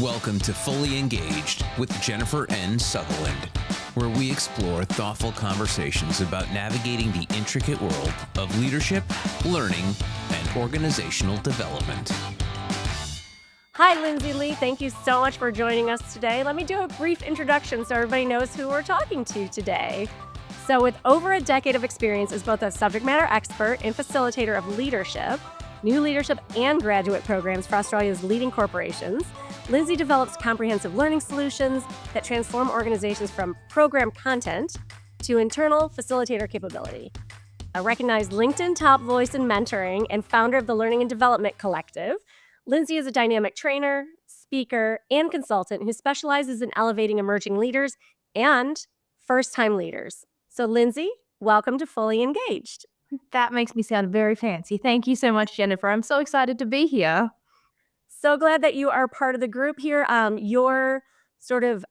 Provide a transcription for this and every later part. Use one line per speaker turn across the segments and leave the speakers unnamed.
Welcome to Fully Engaged with Jennifer N. Sutherland, where we explore thoughtful conversations about navigating the intricate world of leadership, learning, and organizational development.
Hi, Lindsey, Leigh. Thank you so much for joining us today. Let me do a brief introduction so everybody knows who we're talking to today. So with over a decade of experience as both a subject matter expert and facilitator of leadership, new leadership and graduate programs for Australia's leading corporations, Lindsey develops comprehensive learning solutions that transform organizations from program content to internal facilitator capability. A recognized LinkedIn top voice in mentoring and founder of the Learning and Development Collective, Lindsey is a dynamic trainer, speaker, and consultant who specializes in elevating emerging leaders and first-time leaders. So, Lindsey, welcome to Fully Engaged.
That makes me sound very fancy. Thank you so much, Jennifer. I'm so excited to be here.
So glad that you are part of the group here. Your sort of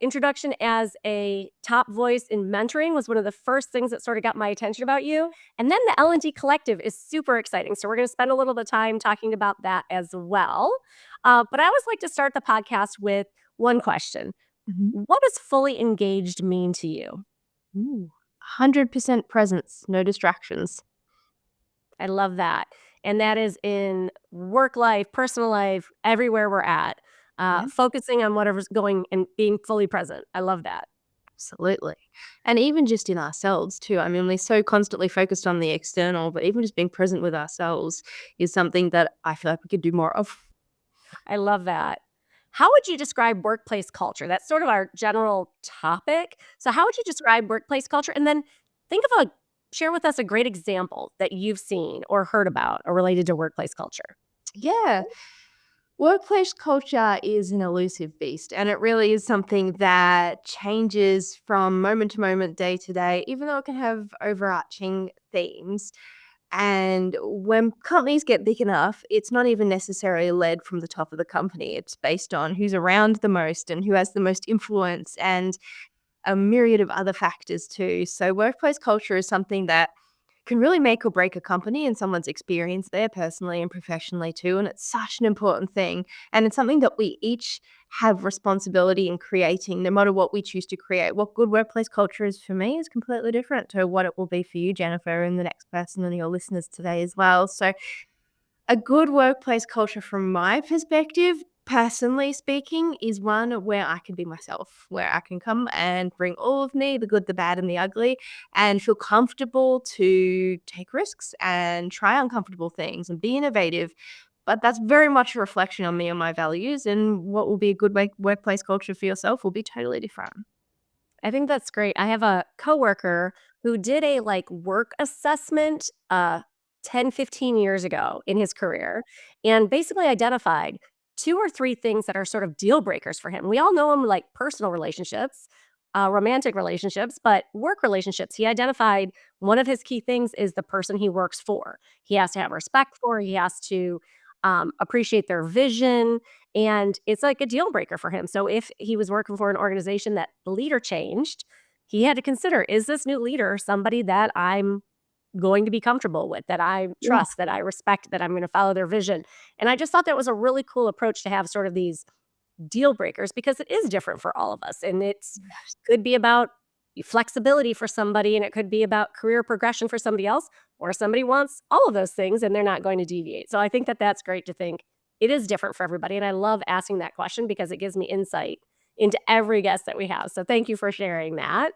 introduction as a top voice in mentoring was one of the first things that sort of got my attention about you. And then the L&D Collective is super exciting. So we're going to spend a little bit of time talking about that as well. But I always like to start the podcast with one question. What does fully engaged mean to you?
100% presence, no distractions.
I love that. And that is in work life, personal life, everywhere we're at, focusing on whatever's going and being fully present. I love that.
Absolutely. And even just in ourselves too. I mean, we're so constantly focused on the external, but even just being present with ourselves is something that I feel like we could do more of.
I love that. How would you describe workplace culture? That's sort of our general topic. So how would you describe workplace culture? And then share with us a great example that you've seen or heard about or related to workplace culture.
Yeah. Workplace culture is an elusive beast, and it really is something that changes from moment to moment, day to day, even though it can have overarching themes. And when companies get big enough, it's not even necessarily led from the top of the company. It's based on who's around the most and who has the most influence and a myriad of other factors too. So workplace culture is something that can really make or break a company and someone's experience there personally and professionally too. And it's such an important thing. And it's something that we each have responsibility in creating, no matter what we choose to create. What good workplace culture is for me is completely different to what it will be for you, Jennifer, and the next person and your listeners today as well. So a good workplace culture from my perspective, personally speaking, is one where I can be myself, where I can come and bring all of me, the good, the bad, and the ugly, and feel comfortable to take risks and try uncomfortable things and be innovative. But that's very much a reflection on me and my values, and what will be a good workplace culture for yourself will be totally different.
I think that's great. I have a coworker who did a work assessment 10, 15 years ago in his career and basically identified 2 or 3 things that are sort of deal breakers for him. We all know him like personal relationships, romantic relationships, but work relationships. He identified one of his key things is the person he works for. He has to have respect for, he has to appreciate their vision, and it's like a deal breaker for him. So if he was working for an organization that the leader changed, he had to consider, is this new leader somebody that I'm going to be comfortable with, that I trust, that I respect, that I'm going to follow their vision? And I just thought that was a really cool approach to have sort of these deal breakers because it is different for all of us. And it's could be about flexibility for somebody, and it could be about career progression for somebody else, or somebody wants all of those things and they're not going to deviate. So I think that that's great to think it is different for everybody. And I love asking that question because it gives me insight into every guest that we have. So thank you for sharing that.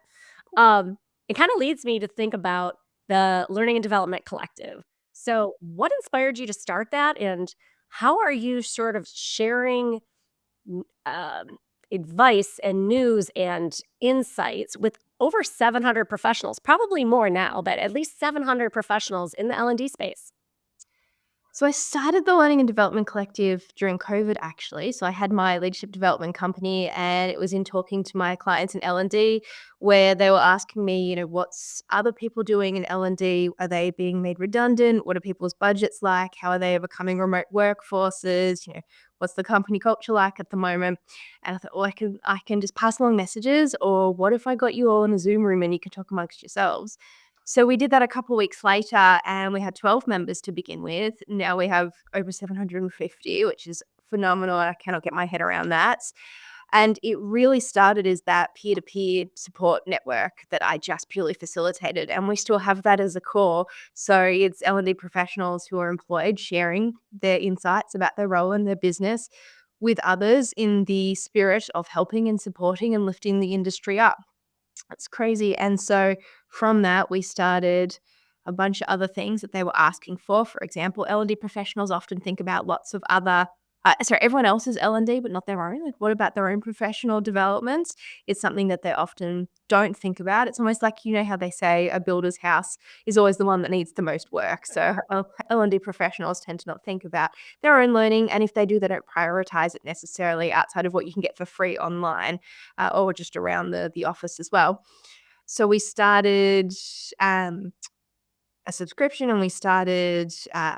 It kind of leads me to think about the Learning and Development Collective. So what inspired you to start that? And how are you sort of sharing advice and news and insights with over 700 professionals, probably more now, but at least 700 professionals in the L&D space?
So I started the Learning and Development Collective during COVID, actually. So I had my leadership development company, and it was in talking to my clients in L&D where they were asking me, what's other people doing in L&D? Are they being made redundant? What are people's budgets like? How are they overcoming remote workforces? What's the company culture like at the moment? And I thought, I can just pass along messages, or what if I got you all in a Zoom room and you can talk amongst yourselves? So we did that a couple of weeks later, and we had 12 members to begin with. Now we have over 750, which is phenomenal. I cannot get my head around that. And it really started as that peer-to-peer support network that I just purely facilitated. And we still have that as a core. So it's L&D professionals who are employed sharing their insights about their role in their business with others in the spirit of helping and supporting and lifting the industry up. It's crazy. And so from that, we started a bunch of other things that they were asking for. For example, L&D professionals often think about lots of other, everyone else's L&D, but not their own. Like, what about their own professional developments? It's something that they often don't think about. It's almost like, how they say a builder's house is always the one that needs the most work. So L&D professionals tend to not think about their own learning. And if they do, they don't prioritize it necessarily outside of what you can get for free online or just around the office as well. So we started a subscription and we started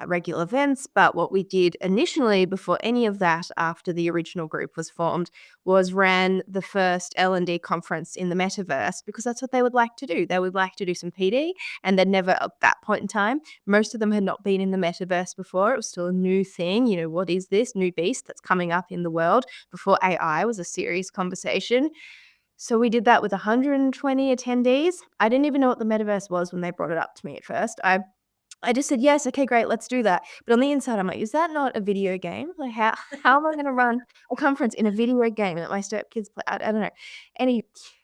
regular events. But what we did initially before any of that, after the original group was formed, was ran the first L&D conference in the metaverse, because that's what they would like to do. They would like to do some PD, and they'd never, at that point in time, most of them had not been in the metaverse before. It was still a new thing. What is this new beast that's coming up in the world? Before AI was a serious conversation. So we did that with 120 attendees. I didn't even know what the metaverse was when they brought it up to me at first. I just said, yes, okay, great, let's do that. But on the inside, I'm like, is that not a video game? Like, how am I going to run a conference in a video game that my stepkids play? I don't know.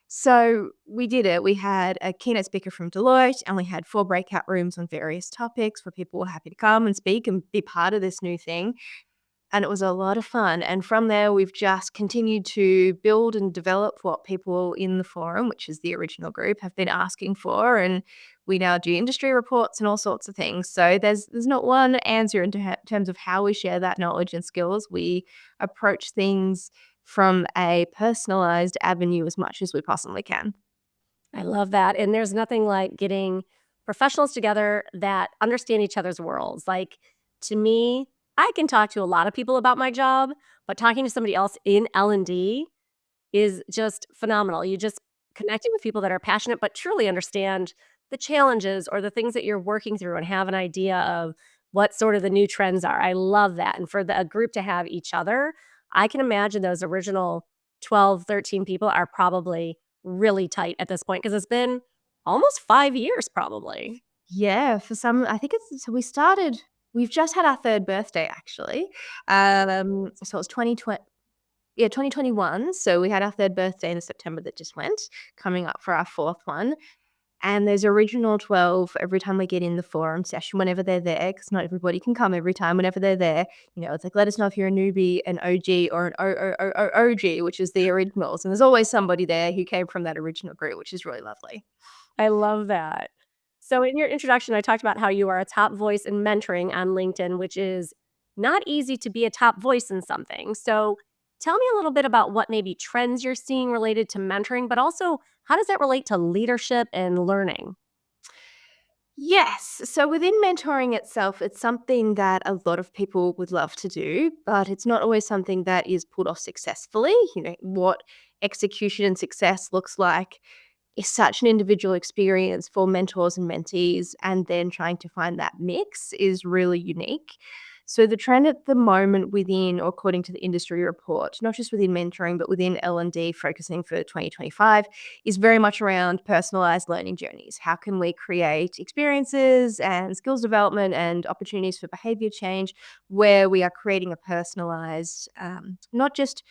So we did it. We had a keynote speaker from Deloitte, and we had 4 breakout rooms on various topics where people were happy to come and speak and be part of this new thing. And it was a lot of fun. And from there, we've just continued to build and develop what people in the forum, which is the original group, have been asking for. And we now do industry reports and all sorts of things. So there's not one answer in terms of how we share that knowledge and skills. We approach things from a personalized avenue as much as we possibly can.
I love that. And there's nothing like getting professionals together that understand each other's worlds. Like, to me, I can talk to a lot of people about my job, but talking to somebody else in L&D is just phenomenal. You just connecting with people that are passionate but truly understand the challenges or the things that you're working through and have an idea of what sort of the new trends are. I love that. And for a group to have each other, I can imagine those original 12, 13 people are probably really tight at this point, because it's been almost 5 years probably.
Yeah, for some, I think so we've just had our 3rd birthday, actually. So it was 2021. So we had our 3rd birthday in September that just went, coming up for our 4th one. And there's original 12 every time we get in the forum session, whenever they're there, because not everybody can come every time. Whenever they're there, it's like, let us know if you're a newbie, an OG, or an OG, which is the originals. And there's always somebody there who came from that original group, which is really lovely.
I love that. So in your introduction, I talked about how you are a top voice in mentoring on LinkedIn, which is not easy to be a top voice in something. So tell me a little bit about what maybe trends you're seeing related to mentoring, but also how does that relate to leadership and learning?
Yes. So within mentoring itself, it's something that a lot of people would love to do, but it's not always something that is pulled off successfully. What execution and success looks like is such an individual experience for mentors and mentees, and then trying to find that mix is really unique. So the trend at the moment within, or according to the industry report, not just within mentoring, but within L&D focusing for 2025, is very much around personalized learning journeys. How can we create experiences and skills development and opportunities for behavior change where we are creating a personalized, not just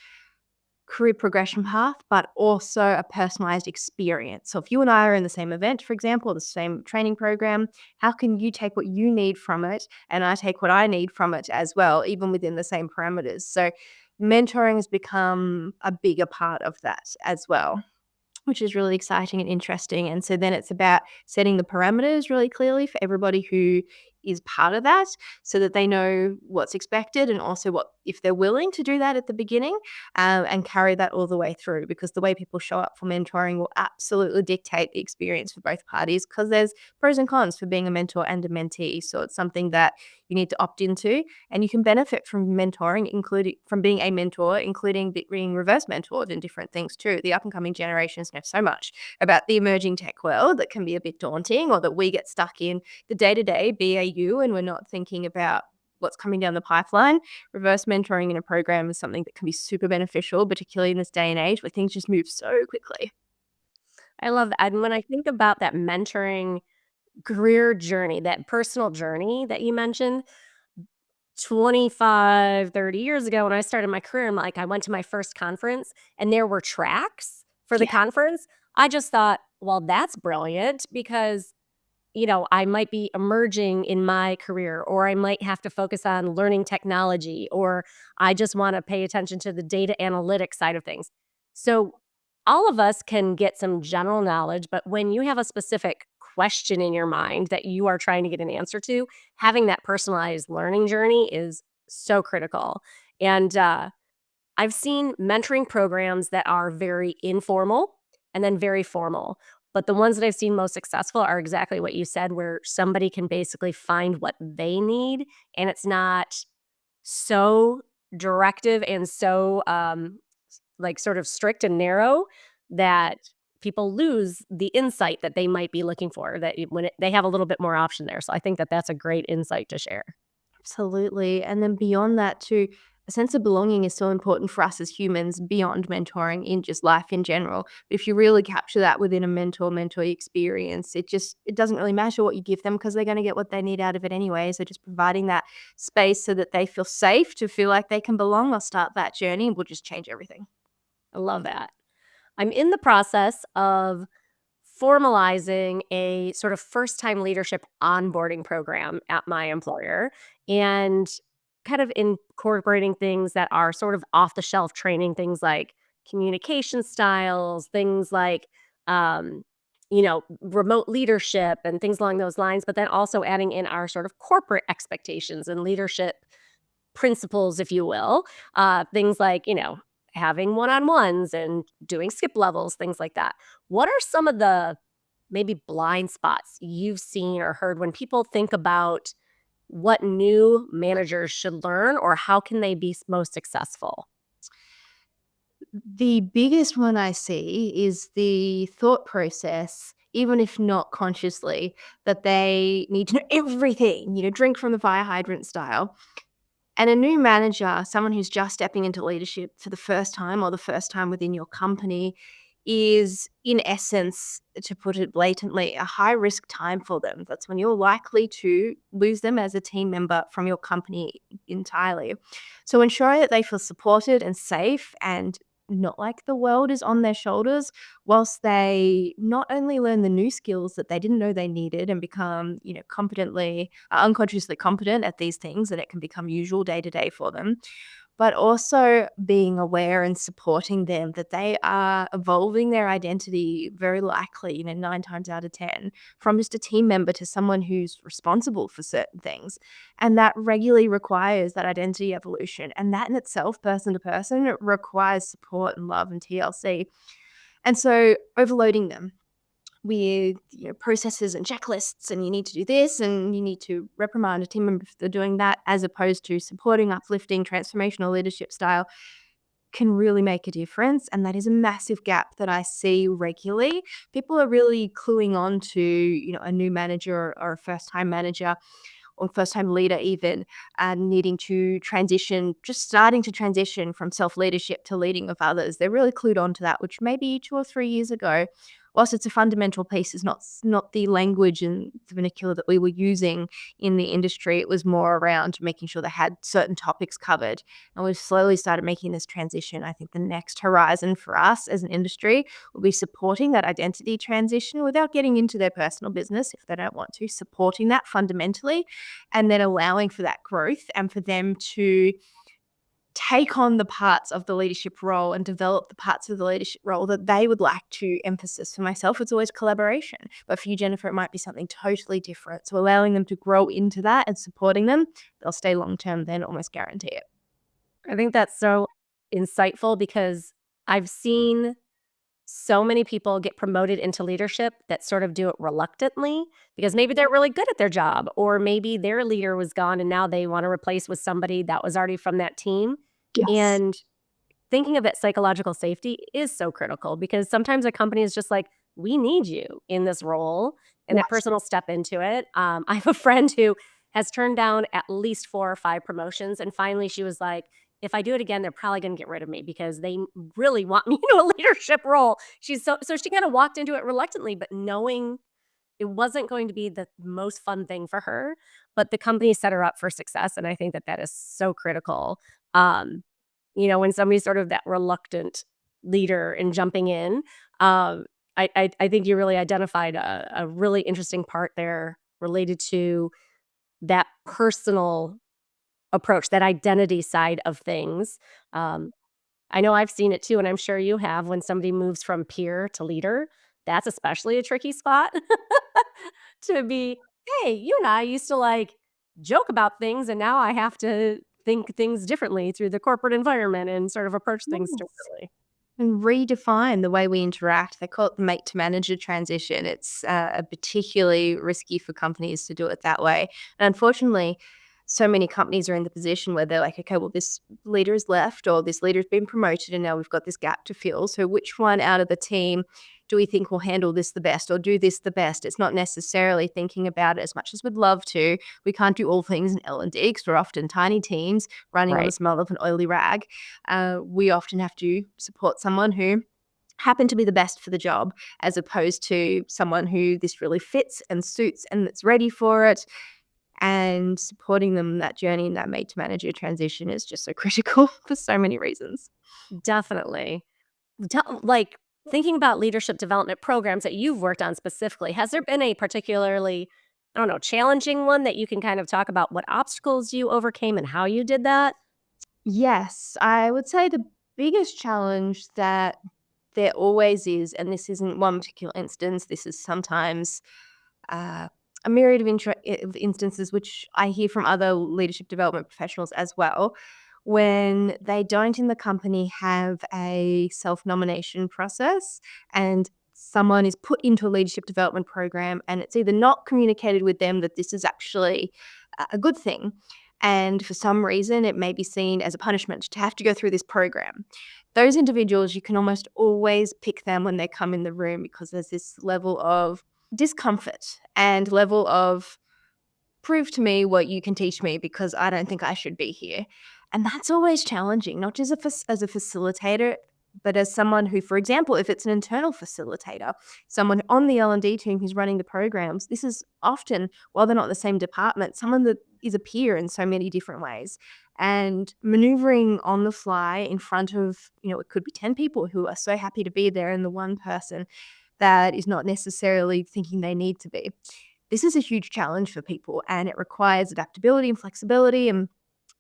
career progression path, but also a personalized experience. So if you and I are in the same event, for example, or the same training program, how can you take what you need from it and I take what I need from it as well, even within the same parameters? So mentoring has become a bigger part of that as well, which is really exciting and interesting. And so then it's about setting the parameters really clearly for everybody who is part of that, so that they know what's expected, and also what, if they're willing to do that at the beginning, and carry that all the way through, because the way people show up for mentoring will absolutely dictate the experience for both parties, because there's pros and cons for being a mentor and a mentee. So it's something that you need to opt into, and you can benefit from mentoring, including from being a mentor, including being reverse mentored in different things too. The up and coming generations know so much about the emerging tech world that can be a bit daunting, or that we get stuck in the day-to-day BAU and we're not thinking about what's coming down the pipeline. Reverse mentoring in a program is something that can be super beneficial, particularly in this day and age where things just move so quickly.
I love that. And when I think about that mentoring career journey, that personal journey that you mentioned, 25, 30 years ago when I started my career, I'm like, I went to my first conference and there were tracks for the
Yeah.
conference. I just thought, well, that's brilliant because, I might be emerging in my career, or I might have to focus on learning technology, or I just want to pay attention to the data analytics side of things. So all of us can get some general knowledge, but when you have a specific question in your mind that you are trying to get an answer to, having that personalized learning journey is so critical. And I've seen mentoring programs that are very informal and then very formal. But the ones that I've seen most successful are exactly what you said, where somebody can basically find what they need and it's not so directive and so like sort of strict and narrow that people lose the insight that they might be looking for they have a little bit more option there. So I think that that's a great insight to share.
Absolutely. And then beyond that, too, a sense of belonging is so important for us as humans beyond mentoring in just life in general. If you really capture that within a mentor-mentee experience, it doesn't really matter what you give them because they're going to get what they need out of it anyway. So just providing that space so that they feel safe to feel like they can belong or start that journey will just change everything.
I love that. I'm in the process of formalizing a sort of first time leadership onboarding program at my employer and kind of incorporating things that are sort of off the shelf training, things like communication styles, things like, remote leadership and things along those lines, but then also adding in our sort of corporate expectations and leadership principles, if you will. Things like, having one on ones and doing skip levels, things like that. What are some of the maybe blind spots you've seen or heard when people think about what new managers should learn or how can they be most successful?
The biggest one I see is the thought process, even if not consciously, that they need to know everything, drink from the fire hydrant style. And a new manager, someone who's just stepping into leadership for the first time or the first time within your company, is in essence, to put it blatantly, a high risk time for them. That's when you're likely to lose them as a team member from your company entirely. So ensure that they feel supported and safe and not like the world is on their shoulders, whilst they not only learn the new skills that they didn't know they needed and become, competently, unconsciously competent at these things, and it can become usual day to day for them, but also being aware and supporting them that they are evolving their identity very likely, 9 times out of 10, from just a team member to someone who's responsible for certain things. And that regularly requires that identity evolution. And that in itself, person to person, it requires support and love and TLC. And so overloading them with processes and checklists, and you need to do this and you need to reprimand a team member if they're doing that, as opposed to supporting, uplifting, transformational leadership style, can really make a difference. And that is a massive gap that I see regularly. People are really cluing on to a new manager or a first time manager or first time leader even, and needing to transition, just starting to transition from self leadership to leading of others. They're really clued on to that, which maybe 2 or 3 years ago, whilst it's a fundamental piece, is not the language and the vernacular that we were using in the industry. It was more around making sure they had certain topics covered. And we've slowly started making this transition. I think the next horizon for us as an industry will be supporting that identity transition without getting into their personal business if they don't want to, supporting that fundamentally, and then allowing for that growth and for them to take on the parts of the leadership role and develop the parts of the leadership role that they would like to emphasize. For myself, it's always collaboration. But for you, Jennifer, it might be something totally different. So allowing them to grow into that and supporting them, they'll stay long term, then almost guarantee it.
I think that's so insightful because I've seen so many people get promoted into leadership that sort of do it reluctantly because maybe they're really good at their job, or maybe their leader was gone and now they want to replace with somebody that was already from that team.
Yes.
And thinking of that psychological safety is so critical because sometimes a company is just like, we need you in this role, and that
Yes.
person will step into it. I have a friend who has turned down at least 4 or 5 promotions, and finally she was like, "If I do it again, they're probably gonna get rid of me because they really want me in a leadership role." So she kinda walked into it reluctantly, but knowing it wasn't going to be the most fun thing for her, but the company set her up for success, and I think that that is so critical. Um, when somebody's sort of that reluctant leader and jumping in, um, I think you really identified a really interesting part there related to that personal approach, that identity side of things. Um, I know I've seen it too, and I'm sure you have when somebody moves from peer to leader. That's especially a tricky spot to be, "Hey, you and I used to, like, joke about things, and now I have to think things differently through the corporate environment and sort of approach things
Yes.
differently."
And redefine the way we interact. They call it the mate to manager transition. It's particularly risky for companies to do it that way. And unfortunately, so many companies are in the position where they're like, okay, well, this leader is left or this leader's been promoted and now we've got this gap to fill. So which one out of the team do we think will handle this the best or do this the best? It's not necessarily thinking about it as much as we'd love to. We can't do all things in L&D because we're often tiny teams running on the
Right.
smell of an oily rag. We often have to support someone who happened to be the best for the job as opposed to someone who this really fits and suits and that's ready for it. And supporting them in that journey and that made to manager transition is just so critical for so many reasons.
Definitely. Like, thinking about leadership development programs that you've worked on specifically, has there been a particularly, I don't know, challenging one that you can kind of talk about what obstacles you overcame and how you did that?
Yes, I would say the biggest challenge that there always is, and this isn't one particular instance, this is sometimes uh, a myriad of instances, which I hear from other leadership development professionals as well, when they don't in the company have a self nomination process and someone is put into a leadership development program and it's either not communicated with them that this is actually a good thing. And for some reason, it may be seen as a punishment to have to go through this program. Those individuals, you can almost always pick them when they come in the room because there's this level of discomfort and level of prove to me what you can teach me because I don't think I should be here. And that's always challenging, not just as a facilitator, but as someone who, for example, if it's an internal facilitator, someone on the L&D team who's running the programs, this is often, while they're not in the same department, someone that is a peer in so many different ways. And maneuvering on the fly in front of, it could be 10 people who are so happy to be there and the one person that is not necessarily thinking they need to be. This is a huge challenge for people and it requires adaptability and flexibility and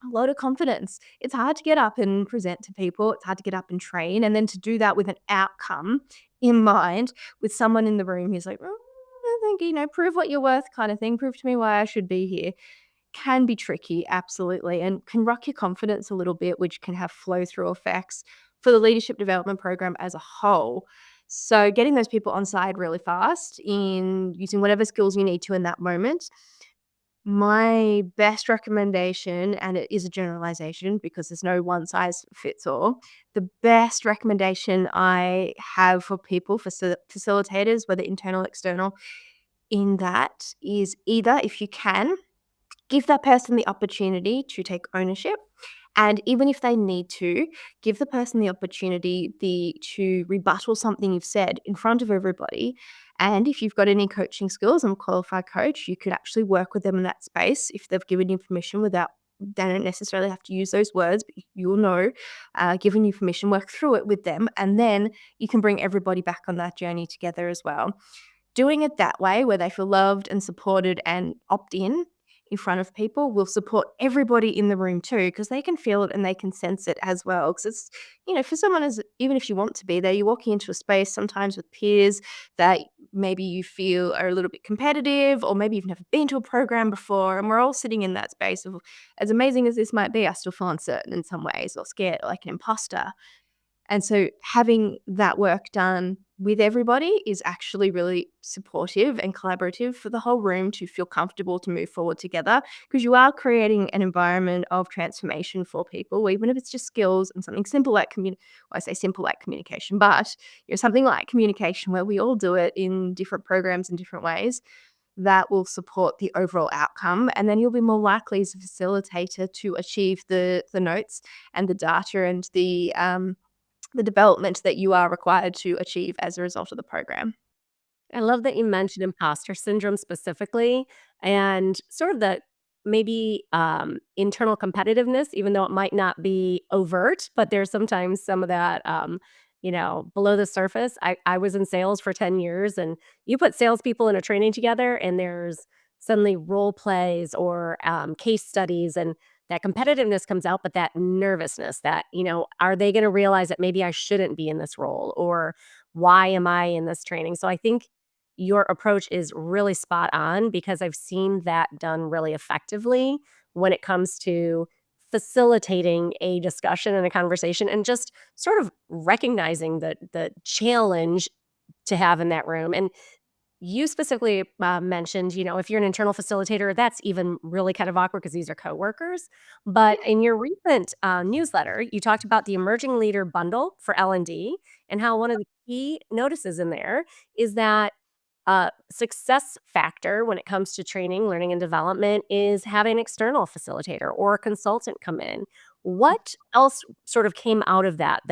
a lot of confidence. It's hard to get up and present to people. It's hard to get up and train. And then to do that with an outcome in mind, with someone in the room who's like, I think, prove what you're worth kind of thing. Prove to me why I should be here can be tricky, absolutely, and can rock your confidence a little bit, which can have flow through effects for the leadership development program as a whole. So, getting those people on side really fast in using whatever skills you need to in that moment. My best recommendation, and it is a generalization because there's no one size fits all, the best recommendation I have for people, for facilitators, whether internal or external, in that is either if you can, give that person the opportunity to take ownership. And even if they need to, give the person the opportunity to rebuttal something you've said in front of everybody. And if you've got any coaching skills, I'm a qualified coach, you could actually work with them in that space if they've given you permission without they don't necessarily have to use those words, but you'll know, given you permission, work through it with them. And then you can bring everybody back on that journey together as well. Doing it that way, where they feel loved and supported and opt in front of people, will support everybody in the room too, because they can feel it and they can sense it as well. Because it's, for someone as even if you want to be there, you're walking into a space sometimes with peers that maybe you feel are a little bit competitive, or maybe you've never been to a program before, and we're all sitting in that space of, as amazing as this might be, I still feel uncertain in some ways or scared, like an imposter. And so having that work done with everybody is actually really supportive and collaborative for the whole room to feel comfortable to move forward together, because you are creating an environment of transformation for people, even if it's just skills and something simple like I say simple like communication, but something like communication where we all do it in different programs in different ways. that will support the overall outcome. And then you'll be more likely as a facilitator to achieve the notes and the data and the development that you are required to achieve as a result of the program.
I love that you mentioned imposter syndrome specifically and sort of the maybe internal competitiveness, even though it might not be overt, but there's sometimes some of that, below the surface. I was in sales for 10 years, and you put salespeople in a training together, and there's suddenly role plays or case studies, and that competitiveness comes out, but that nervousness that, are they going to realize that maybe I shouldn't be in this role? Or why am I in this training? So I think your approach is really spot on because I've seen that done really effectively when it comes to facilitating a discussion and a conversation and just sort of recognizing the challenge to have in that room. And you specifically mentioned, if you're an internal facilitator, that's even really kind of awkward because these are coworkers. But in your recent newsletter, you talked about the emerging leader bundle for L&D and how one of the key notices in there is that success factor when it comes to training, learning, and development is having an external facilitator or a consultant come in. What else sort of came out of that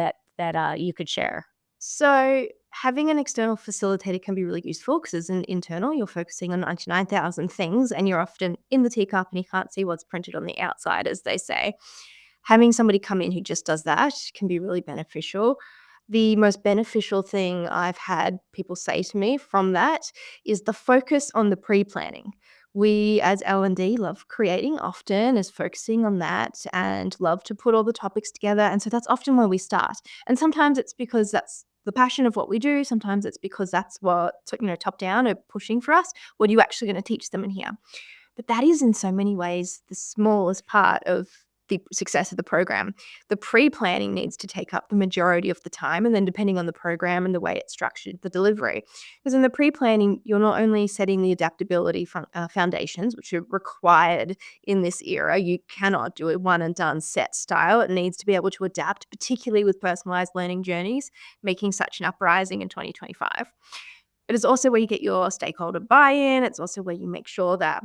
you could share?
So having an external facilitator can be really useful because as an internal, you're focusing on 99,000 things and you're often in the teacup and you can't see what's printed on the outside, as they say. Having somebody come in who just does that can be really beneficial. The most beneficial thing I've had people say to me from that is the focus on the pre-planning. We as L&D love creating often is focusing on that and love to put all the topics together. And so that's often where we start. And sometimes it's because that's the passion of what we do. Sometimes it's because that's what, top down are pushing for us. What are you actually going to teach them in here? But that is in so many ways the smallest part of the success of the program. The pre-planning needs to take up the majority of the time, and then depending on the program and the way it's structured, the delivery. Because in the pre-planning, you're not only setting the adaptability foundations, which are required in this era. You cannot do a one and done set style. It needs to be able to adapt, particularly with personalized learning journeys, making such an uprising in 2025. It is also where you get your stakeholder buy-in. It's also where you make sure that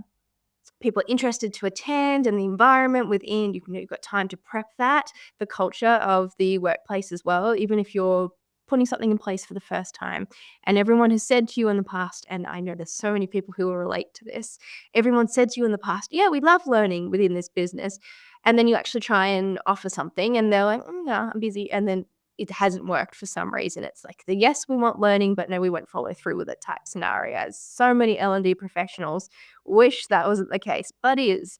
people are interested to attend and the environment within, you've got time to prep that, the culture of the workplace as well, even if you're putting something in place for the first time. And everyone has said to you in the past, and I know there's so many people who will relate to this, everyone said to you in the past, yeah, we love learning within this business. And then you actually try and offer something and they're like, no, I'm busy. And then it hasn't worked for some reason. It's like the yes, we want learning, but no, we won't follow through with it type scenarios. So many L&D professionals wish that wasn't the case, but is.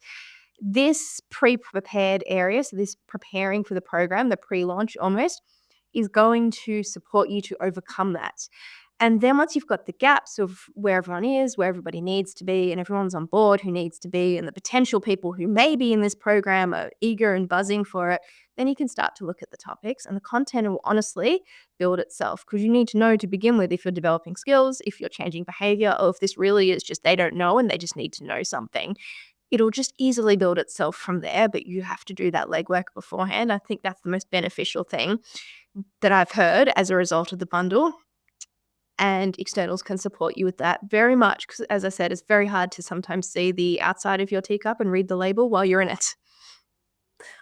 This pre-prepared area, so this preparing for the program, the pre-launch almost, is going to support you to overcome that. And then once you've got the gaps of where everyone is, where everybody needs to be, and everyone's on board who needs to be, and the potential people who may be in this program are eager and buzzing for it, then you can start to look at the topics and the content will honestly build itself because you need to know to begin with if you're developing skills, if you're changing behavior, or if this really is just they don't know and they just need to know something. It'll just easily build itself from there, but you have to do that legwork beforehand. I think that's the most beneficial thing that I've heard as a result of the bundle. And externals can support you with that very much because, as I said, it's very hard to sometimes see the outside of your teacup and read the label while you're in it.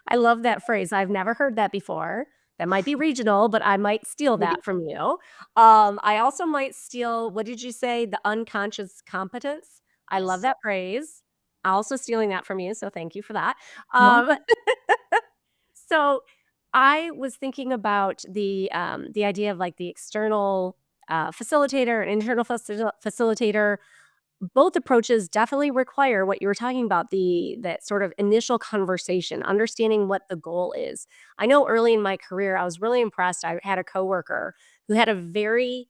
I love that phrase. I've never heard that before. That might be regional, but I might steal that from you. I also might steal, what did you say? The unconscious competence. I love
Yes.
that phrase. Also stealing that from you, so thank you for that.
Well,
Um, so I was thinking about the idea of like the external facilitator and internal facilitator. Both approaches definitely require what you were talking about, that sort of initial conversation, understanding what the goal is. I know early in my career, I was really impressed. I had a coworker who had a very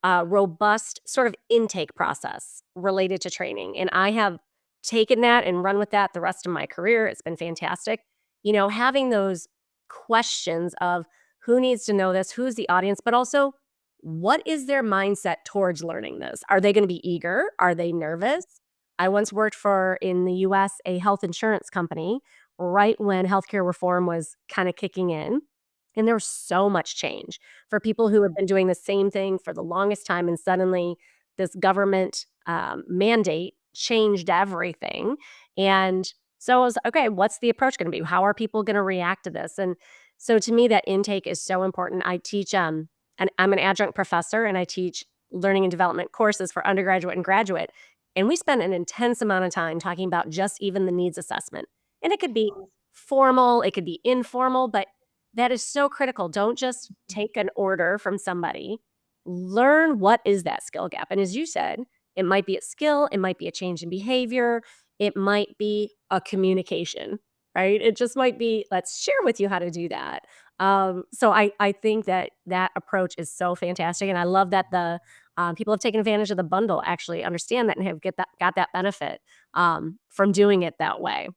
robust sort of intake process related to training. And I have taken that and run with that the rest of my career. It's been fantastic. Having those questions of who needs to know this, who's the audience, but also what is their mindset towards learning this? Are they going to be eager? Are they nervous? I once worked for in the US a health insurance company right when healthcare reform was kind of kicking in. And there was so much change for people who have been doing the same thing for the longest time. And suddenly, this government mandate changed everything. And so I was, okay, what's the approach going to be? How are people going to react to this? And so to me, that intake is so important. I teach, and I'm an adjunct professor and I teach learning and development courses for undergraduate and graduate. And we spend an intense amount of time talking about just even the needs assessment. And it could be formal, it could be informal, but that is so critical. Don't just take an order from somebody. Learn what is that skill gap. And as you said, it might be a skill, it might be a change in behavior, it might be a communication, right? It just might be, let's share with you how to do that. So I think that that approach is so fantastic, and I love that the people have taken advantage of the bundle, actually understand that and have got that benefit from doing it that way.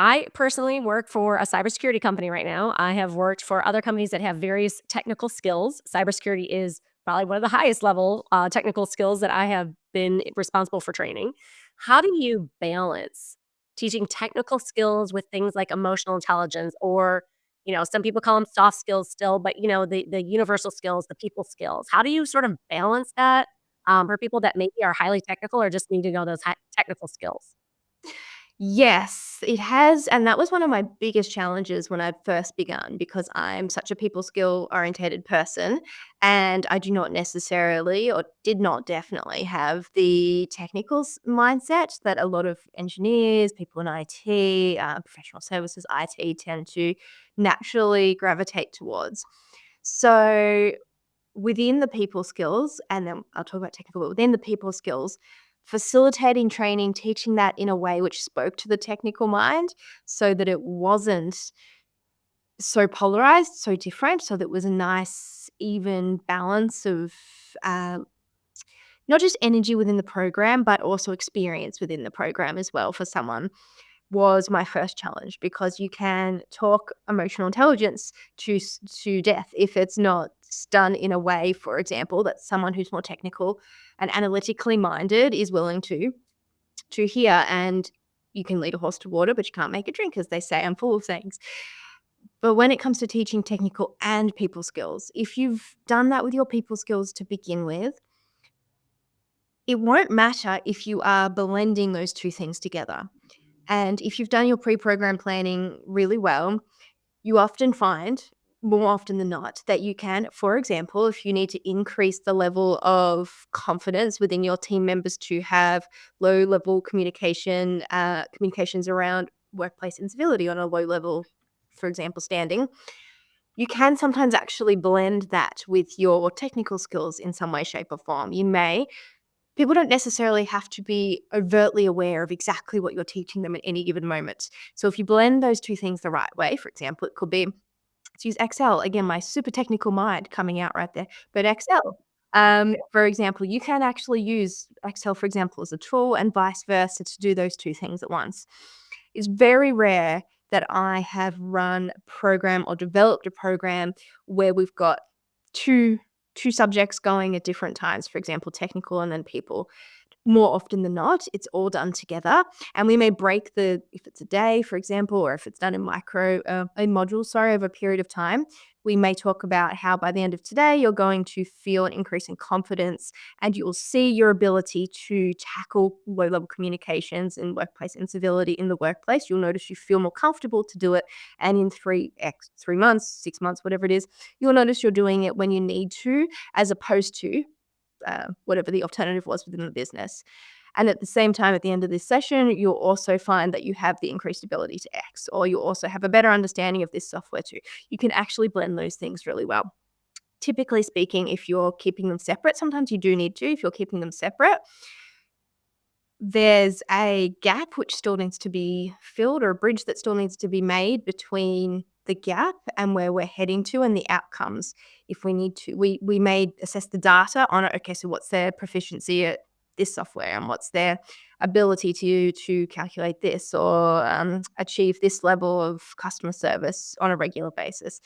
I personally work for a cybersecurity company right now. I have worked for other companies that have various technical skills. Cybersecurity is probably one of the highest level technical skills that I have been responsible for training. How do you balance teaching technical skills with things like emotional intelligence, or some people call them soft skills still, but the universal skills, the people skills? How do you sort of balance that for people that maybe are highly technical or just need to know those technical skills?
Yes, it has, and that was one of my biggest challenges when I first begun because I'm such a people skill orientated person, and I do not necessarily or did not definitely have the technical mindset that a lot of engineers, people in IT, professional services, IT tend to naturally gravitate towards. So within the people skills, and then I'll talk about technical, but within the people skills, facilitating training, teaching that in a way which spoke to the technical mind so that it wasn't so polarized, so different, so that it was a nice, even balance of uh, not just energy within the program, but also experience within the program as well for someone was my first challenge because you can talk emotional intelligence to death if it's not done in a way, for example, that someone who's more technical and analytically minded is willing to hear. And you can lead a horse to water, but you can't make it drink, as they say. I'm full of sayings. But when it comes to teaching technical and people skills, if you've done that with your people skills to begin with, it won't matter if you are blending those two things together. And if you've done your pre-program planning really well, you often find, more often than not, that you can, for example, if you need to increase the level of confidence within your team members to have low-level communications around workplace incivility on a low level, for example, standing, you can sometimes actually blend that with your technical skills in some way, shape, or form. People don't necessarily have to be overtly aware of exactly what you're teaching them at any given moment. So if you blend those two things the right way, for example, it could be, let's use Excel. Again, my super technical mind coming out right there. But Excel, for example, you can actually use Excel, for example, as a tool and vice versa to do those two things at once. It's very rare that I have run a program or developed a program where we've got two two subjects going at different times, for example, technical and then people. More often than not, it's all done together, and we may break if it's a day, for example, or if it's done in modules, sorry, over a period of time, we may talk about how by the end of today, you're going to feel an increase in confidence and you'll see your ability to tackle low-level communications and workplace incivility in the workplace. You'll notice you feel more comfortable to do it, and in 3 months, 6 months, whatever it is, you'll notice you're doing it when you need to, as opposed to whatever the alternative was within the business. And at the same time, at the end of this session, you'll also find that you have the increased ability to X, or you also have a better understanding of this software too. You can actually blend those things really well. Typically speaking, if you're keeping them separate, sometimes you do need to, if you're keeping them separate, there's a gap which still needs to be filled, or a bridge that still needs to be made between the gap and where we're heading to and the outcomes. If we need to, we may assess the data on it. Okay, so what's their proficiency at this software, and what's their ability to calculate this, or achieve this level of customer service on a regular basis.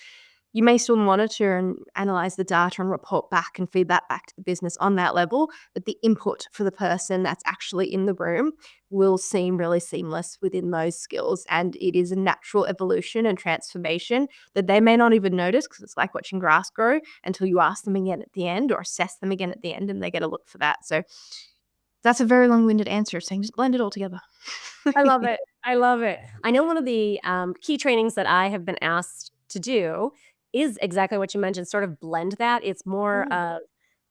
You may still monitor and analyze the data and report back and feed that back to the business on that level, but the input for the person that's actually in the room will seem really seamless within those skills. And it is a natural evolution and transformation that they may not even notice, because it's like watching grass grow until you ask them again at the end or assess them again at the end and they get a look for that. So that's a very long-winded answer saying just blend it all together.
I love it. I love it. I know one of the key trainings that I have been asked to do is exactly what you mentioned, sort of blend that. It's more
Mm.
of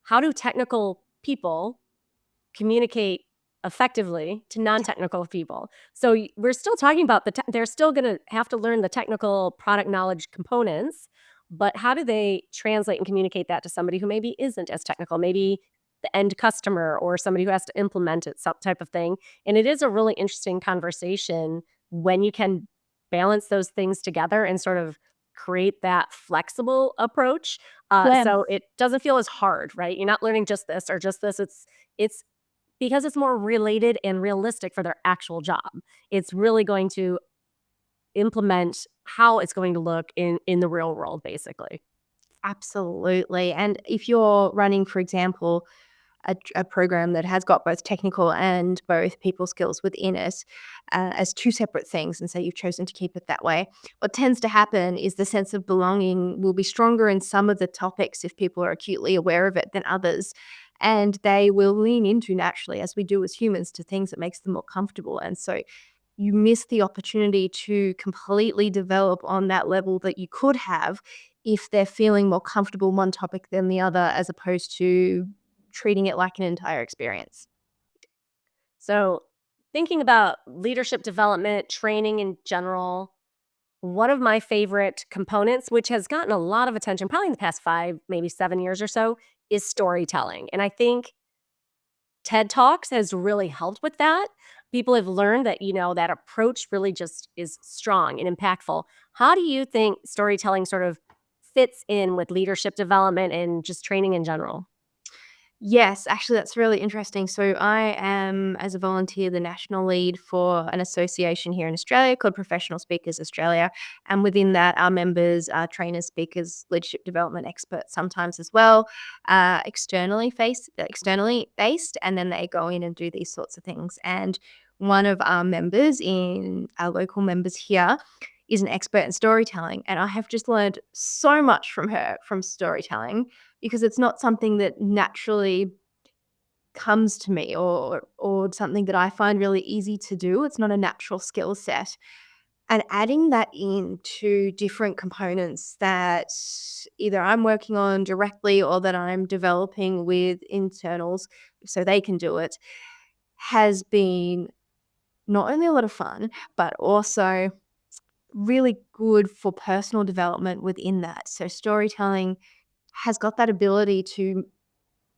how do technical people communicate effectively to non-technical people. So we're still talking about they're still going to have to learn the technical product knowledge components, but how do they translate and communicate that to somebody who maybe isn't as technical, maybe the end customer or somebody who has to implement it, some type of thing. And it is a really interesting conversation when you can balance those things together and sort of create that flexible approach.
Yeah.
So it doesn't feel as hard, right? You're not learning just this or just this. It's because it's more related and realistic for their actual job. It's really going to implement how it's going to look in the real world, basically.
Absolutely. And if you're running, for example, a program that has got both technical and both people skills within it as two separate things, and say you've chosen to keep it that way, what tends to happen is the sense of belonging will be stronger in some of the topics if people are acutely aware of it than others. And they will lean into naturally, as we do as humans, to things that makes them more comfortable. And so you miss the opportunity to completely develop on that level that you could have if they're feeling more comfortable in one topic than the other, as opposed to treating it like an entire experience.
So, thinking about leadership development, training in general, one of my favorite components, which has gotten a lot of attention probably in the past 5, maybe 7 years or so, is storytelling. And I think TED Talks has really helped with that. People have learned that, that approach really just is strong and impactful. How do you think storytelling sort of fits in with leadership development and just training in general?
Yes, actually, that's really interesting. So, I am, as a volunteer, the national lead for an association here in Australia called Professional Speakers Australia. And within that, our members are trainers, speakers, leadership development experts, sometimes as well, externally based, and then they go in and do these sorts of things. And one of our members in our local members here is an expert in storytelling, and I have just learned so much from her from storytelling, because it's not something that naturally comes to me, or something that I find really easy to do. It's not a natural skill set. And adding that into different components that either I'm working on directly or that I'm developing with internals so they can do it, has been not only a lot of fun, but also really good for personal development within that. So storytelling has got that ability to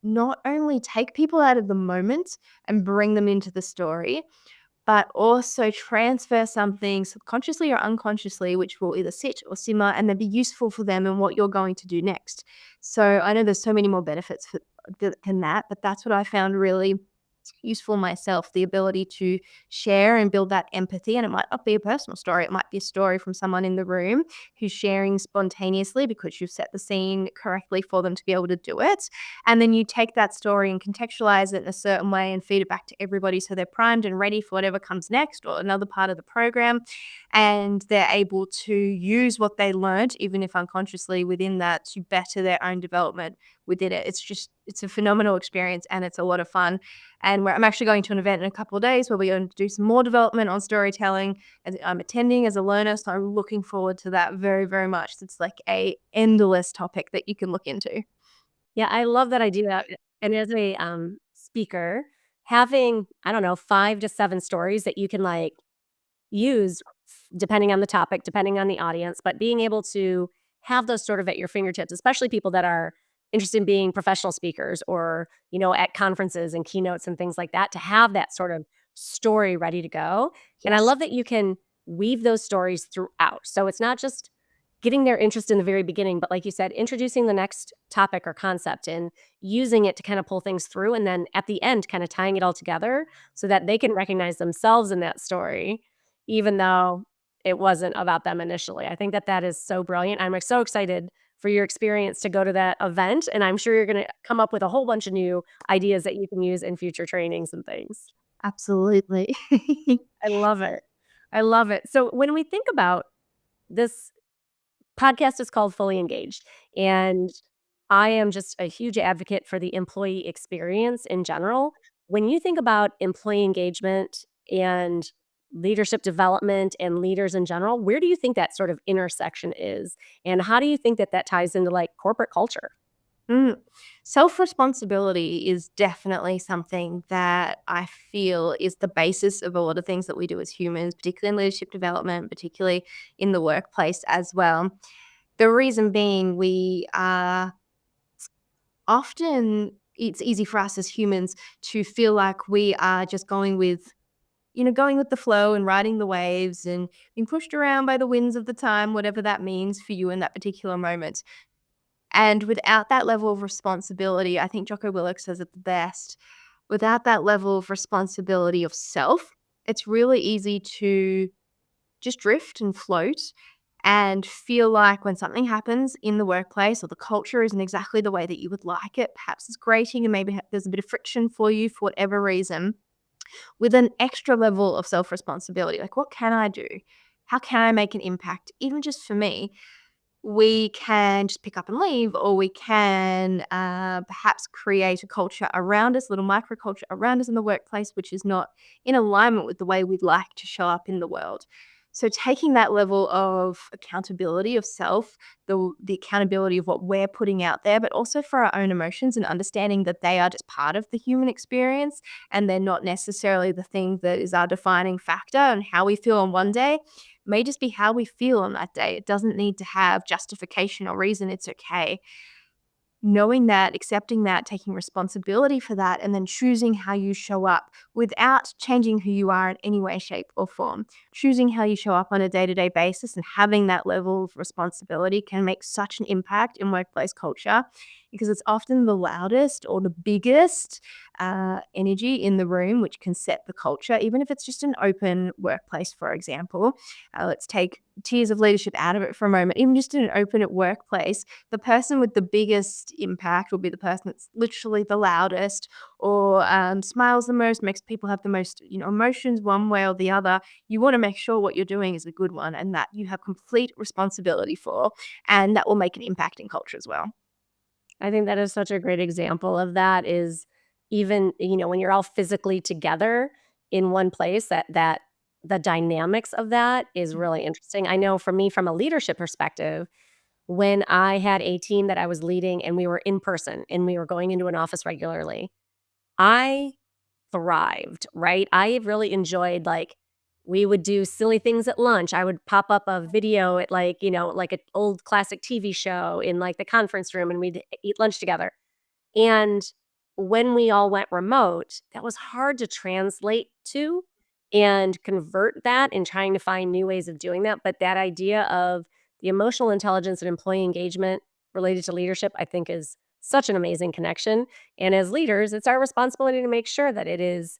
not only take people out of the moment and bring them into the story, but also transfer something subconsciously or unconsciously, which will either sit or simmer and then be useful for them in what you're going to do next. So I know there's so many more benefits than that, but that's what I found really useful myself, the ability to share and build that empathy. And it might not be a personal story, it might be a story from someone in the room who's sharing spontaneously because you've set the scene correctly for them to be able to do it. And then you take that story and contextualize it in a certain way and feed it back to everybody so they're primed and ready for whatever comes next or another part of the program. And they're able to use what they learned, even if unconsciously within that, to better their own development within it. It's a phenomenal experience and it's a lot of fun. And I'm actually going to an event in a couple of days where we're going to do some more development on storytelling. And I'm attending as a learner, so I'm looking forward to that very, very much. It's like a endless topic that you can look into.
Yeah, I love that idea. And as a speaker, having, I don't know, 5 to 7 stories that you can use depending on the topic, depending on the audience, but being able to have those sort of at your fingertips, especially people that are interested in being professional speakers or, at conferences and keynotes and things like that, to have that sort of story ready to go. And I
Yes.
love that you can weave those stories throughout. So it's not just getting their interest in the very beginning, but like you said, introducing the next topic or concept and using it to kind of pull things through. And then at the end, kind of tying it all together so that they can recognize themselves in that story, even though it wasn't about them initially. I think that that is so brilliant. I'm so excited for your experience to go to that event, and I'm sure you're gonna come up with a whole bunch of new ideas that you can use in future trainings and things.
Absolutely.
I love it. I love it. So when we think about this podcast is called Fully Engaged, and I am just a huge advocate for the employee experience in general. When you think about employee engagement and leadership development and leaders in general, where do you think that sort of intersection is? And how do you think that that ties into like corporate culture?
Mm. Self-responsibility is definitely something that I feel is the basis of a lot of things that we do as humans, particularly in leadership development, particularly in the workplace as well. The reason being, we are often, it's easy for us as humans to feel like we are just going with the flow and riding the waves and being pushed around by the winds of the time, whatever that means for you in that particular moment. And without that level of responsibility, I think Jocko Willink says it the best. Without that level of responsibility of self, it's really easy to just drift and float and feel like when something happens in the workplace or the culture isn't exactly the way that you would like it, perhaps it's grating and maybe there's a bit of friction for you for whatever reason, with an extra level of self responsibility. Like, what can I do? How can I make an impact, even just for me? We can just pick up and leave, or we can perhaps create a culture around us, a little microculture around us in the workplace, which is not in alignment with the way we'd like to show up in the world. So taking that level of accountability of self, the accountability of what we're putting out there, but also for our own emotions and understanding that they are just part of the human experience and they're not necessarily the thing that is our defining factor, and how we feel on one day may just be how we feel on that day. It doesn't need to have justification or reason. It's okay. Knowing that, accepting that, taking responsibility for that, and then choosing how you show up without changing who you are in any way, shape, or form. Choosing how you show up on a day-to-day basis and having that level of responsibility can make such an impact in workplace culture, because it's often the loudest or the biggest energy in the room which can set the culture, even if it's just an open workplace, for example. Let's take tiers of leadership out of it for a moment. Even just in an open workplace, the person with the biggest impact will be the person that's literally the loudest, or smiles the most, makes people have the most emotions one way or the other. You want to make sure what you're doing is a good one and that you have complete responsibility for, and that will make an impact in culture as well.
I think that is such a great example of that is even, when you're all physically together in one place, that the dynamics of that is really interesting. I know for me, from a leadership perspective, when I had a team that I was leading and we were in person and we were going into an office regularly, I thrived, right? I really enjoyed, like, we would do silly things at lunch. I would pop up a video at, like, like an old classic TV show in, like, the conference room, and we'd eat lunch together. And when we all went remote, that was hard to translate to and convert that in trying to find new ways of doing that. But that idea of the emotional intelligence and employee engagement related to leadership, I think is such an amazing connection. And as leaders, it's our responsibility to make sure that it is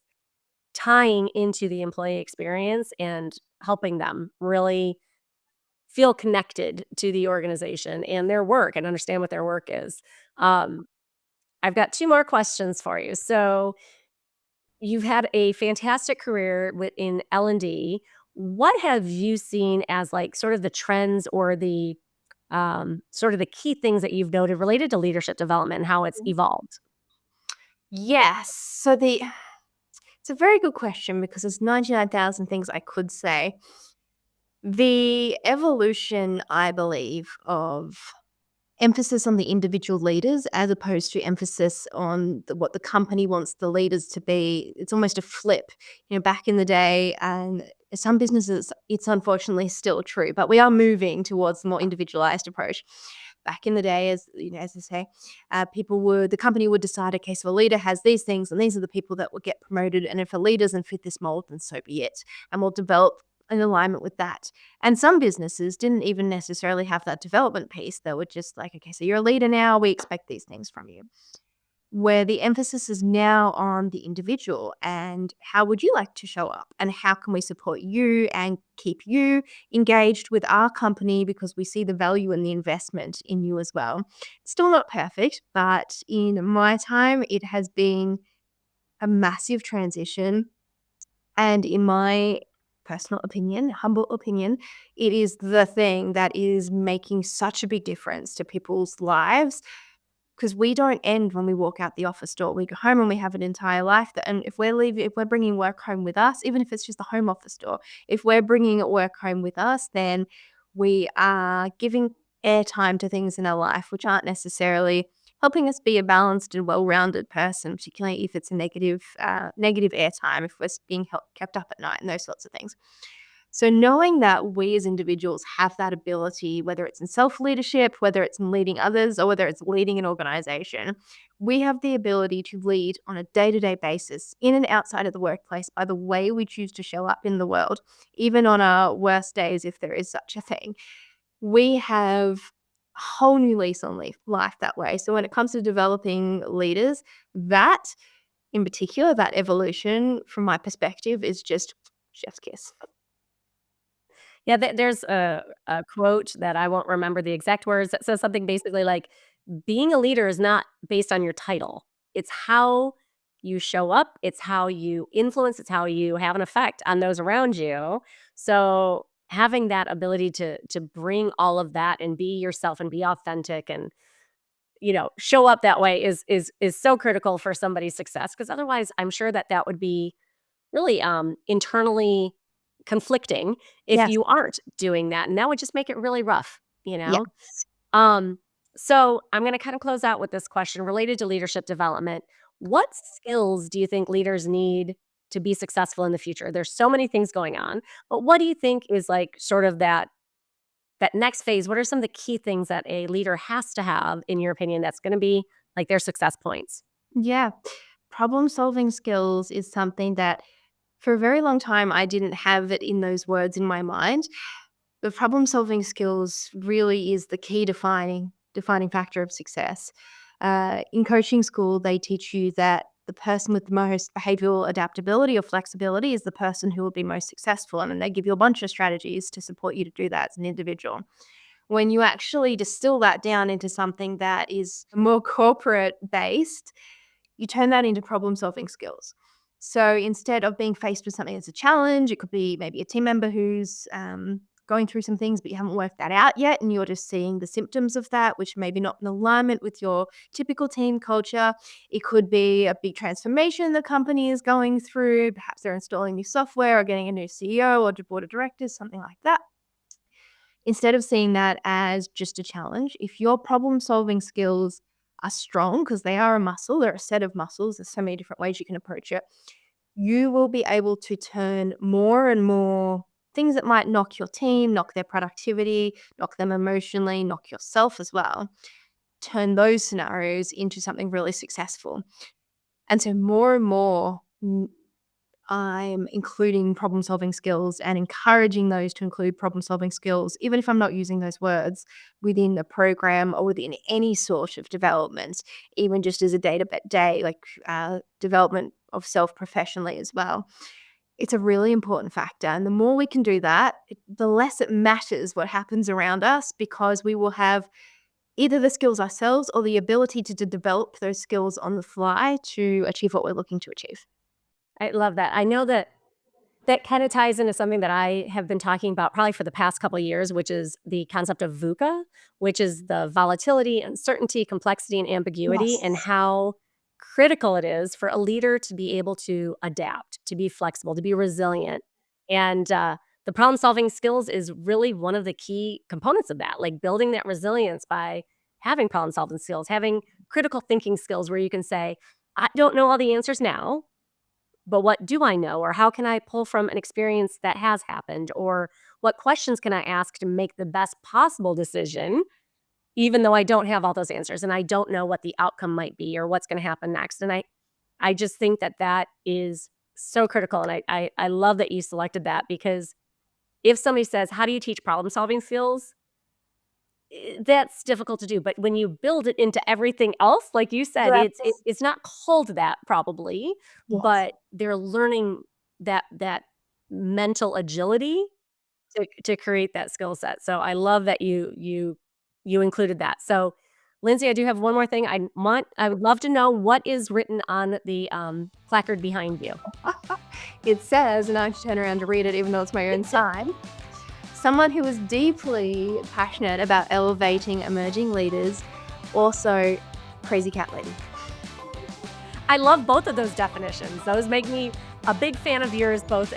tying into the employee experience and helping them really feel connected to the organization and their work and understand what their work is. Um, I've got 2 more questions for you. So, you've had a fantastic career in L&D. What have you seen as, like, sort of the trends or the, sort of the key things that you've noted related to leadership development and how it's evolved?
Yes. So it's a very good question because there's 99,000 things I could say. The evolution, I believe, of emphasis on the individual leaders as opposed to emphasis on what the company wants the leaders to be. It's almost a flip. Back in the day, and some businesses, it's unfortunately still true, but we are moving towards the more individualized approach. Back in the day, as I say, the company would decide, okay, so a leader has these things, and these are the people that will get promoted. And if a leader doesn't fit this mold, then so be it. And we'll develop in alignment with that. And some businesses didn't even necessarily have that development piece. They were just like, okay, so you're a leader now. We expect these things from you. where the emphasis is now on the individual and how would you like to show up and how can we support you and keep you engaged with our company because we see the value and the investment in you as well. It's still not perfect, but in my time, it has been a massive transition. And in my personal opinion, humble opinion, it is the thing that is making such a big difference to people's lives because we don't end when we walk out the office door. We go home and we have an entire life. And if we're bringing work home with us, even if it's just the home office door, if we're bringing work home with us, then we are giving airtime to things in our life which aren't necessarily helping us be a balanced and well-rounded person, particularly if it's a negative airtime, if we're being kept up at night and those sorts of things. So knowing that we as individuals have that ability, whether it's in self-leadership, whether it's in leading others, or whether it's leading an organization, we have the ability to lead on a day-to-day basis in and outside of the workplace by the way we choose to show up in the world, even on our worst days, if there is such a thing. We have a whole new lease on life that way. So when it comes to developing leaders, that in particular, that evolution from my perspective is just chef's kiss.
Yeah, there's a quote that I won't remember the exact words that says something basically like, "Being a leader is not based on your title. It's how you show up, it's how you influence, it's how you have an effect on those around you." So, having that ability to bring all of that and be yourself and be authentic and, show up that way is so critical for somebody's success. Because otherwise, I'm sure that that would be really, internally conflicting if
Yes.
you aren't doing that, and that would just make it really rough, you
Yeah.
know? Um, so I'm gonna kinda close out with this question related to leadership development. What skills do you think leaders need to be successful in the future? There's so many things going on, but what do you think is, like, sort of that next phase? What are some of the key things that a leader has to have, in your opinion, that's gonna be, like, their success points?
Yeah. Problem solving skills is something that for a very long time I didn't have it in those words in my mind. The problem solving skills really is the key defining factor of success. In coaching school, they teach you that the person with the most behavioral adaptability or flexibility is the person who will be most successful. And then they give you a bunch of strategies to support you to do that as an individual. When you actually distill that down into something that is more corporate based, you turn that into problem solving skills. So instead of being faced with something that's a challenge, it could be maybe a team member who's going through some things, but you haven't worked that out yet, and you're just seeing the symptoms of that, which may be not in alignment with your typical team culture. It could be a big transformation the company is going through. Perhaps they're installing new software or getting a new CEO or board of directors, something like that. Instead of seeing that as just a challenge, if your problem solving skills are strong, because they are a muscle, they're a set of muscles, there's so many different ways you can approach it, you will be able to turn more and more things that might knock your team, knock their productivity, knock them emotionally, knock yourself as well, turn those scenarios into something really successful. And so more and more, I'm including problem solving skills and encouraging those to include problem solving skills, even if I'm not using those words within the program or within any sort of development, even just as a day, like development of self professionally as well. It's a really important factor. And the more we can do that, the less it matters what happens around us because we will have either the skills ourselves or the ability to develop those skills on the fly to achieve what we're looking to achieve.
I love that. I know that that kinda ties into something that I have been talking about probably for the past couple of years, which is the concept of VUCA, which is the volatility, uncertainty, complexity, and ambiguity, and
Yes.
how critical it is for a leader to be able to adapt, to be flexible, to be resilient. And, the problem-solving skills is really one of the key components of that, like building that resilience by having problem-solving skills, having critical thinking skills where you can say, "I don't know all the answers now, but what do I know? Or how can I pull from an experience that has happened? Or what questions can I ask to make the best possible decision, even though I don't have all those answers and I don't know what the outcome might be or what's going to happen next?" And I just think that that is so critical. And I love that you selected that because if somebody says, "How do you teach problem solving skills?" that's difficult to do. But when you build it into everything else, like you said,
Yes.
it's not called that probably,
Yes.
but they're learning that mental agility to create that skill set. So I love that you included that. So, Lindsay, I do have one more thing. I would love to know what is written on the placard behind you.
It says, and I have to turn around to read it even though it's my own sign, someone who is deeply passionate about elevating emerging leaders, also crazy cat lady.
I love both of those definitions. Those make me a big fan of yours, both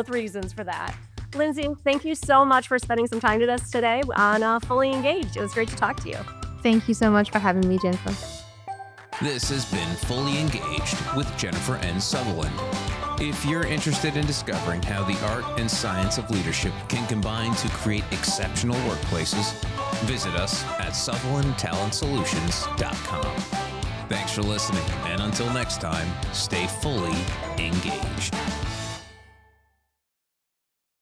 reasons for that. Lindsay, thank you so much for spending some time with us today on Fully Engaged. It was great to talk to you.
Thank you so much for having me, Jennifer.
This has been Fully Engaged with Jennifer N. Sutherland. If you're interested in discovering how the art and science of leadership can combine to create exceptional workplaces, visit us at SutherlandTalentSolutions.com. Thanks for listening, and until next time, stay fully engaged.